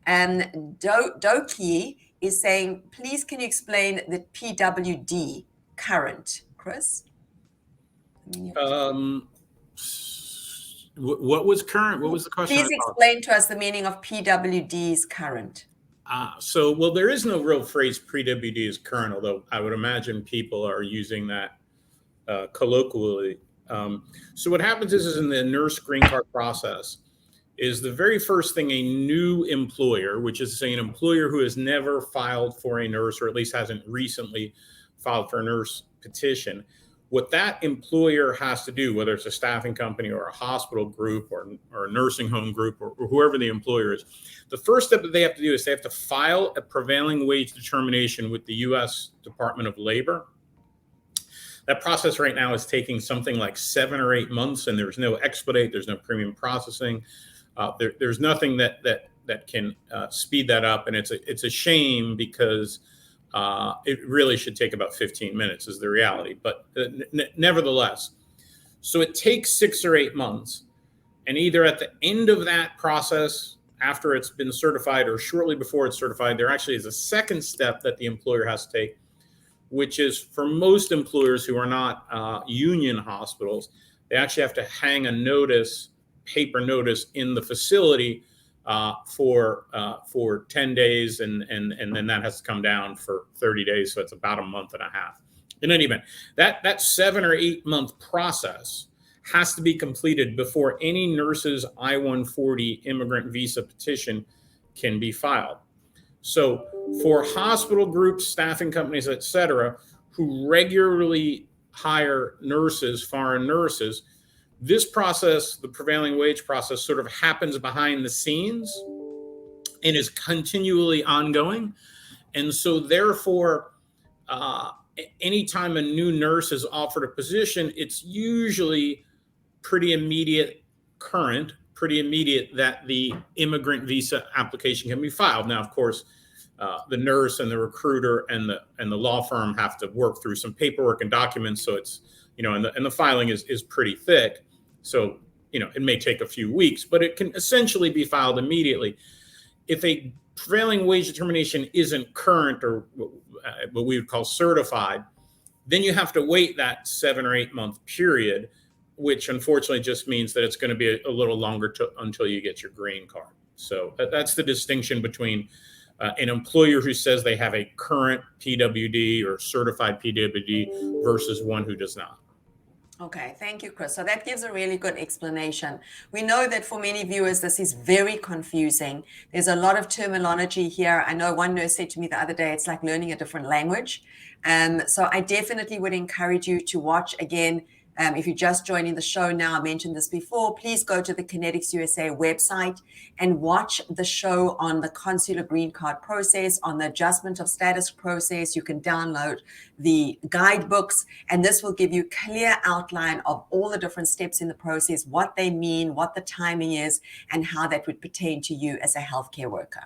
Doki is saying, please can you explain the PWD current, Chris? What was current? What was the question? Please explain to us the meaning of PWD's current. Well, there is no real phrase PWD is current, although I would imagine people are using that colloquially. So what happens is in the nurse green card process is the very first thing a new employer, which is saying an employer who has never filed for a nurse or at least hasn't recently filed for a nurse petition, what that employer has to do, whether it's a staffing company or a hospital group or a nursing home group or whoever the employer is, the first step that they have to do is they have to file a prevailing wage determination with the U.S. Department of Labor. That process right now is taking something like 7 or 8 months, and there's no expedite, there's no premium processing. There's nothing that can speed that up, and it's a shame because it really should take about 15 minutes is the reality. But nevertheless, so it takes 6 or 8 months, and either at the end of that process, after it's been certified, or shortly before it's certified, there actually is a second step that the employer has to take, which is for most employers who are not union hospitals, they actually have to hang a notice, paper notice in the facility for 10 days, and then that has to come down for 30 days. So it's about a month and a half. In any event, that 7 or 8 month process has to be completed before any nurse's I-140 immigrant visa petition can be filed. So for hospital groups, staffing companies, et cetera, who regularly hire nurses, foreign nurses, this process, the prevailing wage process, sort of happens behind the scenes and is continually ongoing. And so therefore, anytime a new nurse is offered a position, it's usually pretty immediate that the immigrant visa application can be filed. Now, of course, the nurse and the recruiter and the law firm have to work through some paperwork and documents. So it's, and the filing is pretty thick. So, it may take a few weeks, but it can essentially be filed immediately. If a prevailing wage determination isn't current or what we would call certified, then you have to wait that 7 or 8 month period, which unfortunately just means that it's going to be a little longer until you get your green card. So that's the distinction between an employer who says they have a current PWD or certified PWD versus one who does not. Okay, thank you, Chris. So that gives a really good explanation. We know that for many viewers, this is very confusing. There's a lot of terminology here. I know one nurse said to me the other day, it's like learning a different language. So I definitely would encourage you to watch again. If you're just joining the show now, I mentioned this before, please go to the Kinetics USA website and watch the show on the consular green card process, on the adjustment of status process. You can download the guidebooks, and this will give you a clear outline of all the different steps in the process, what they mean, what the timing is, and how that would pertain to you as a healthcare worker.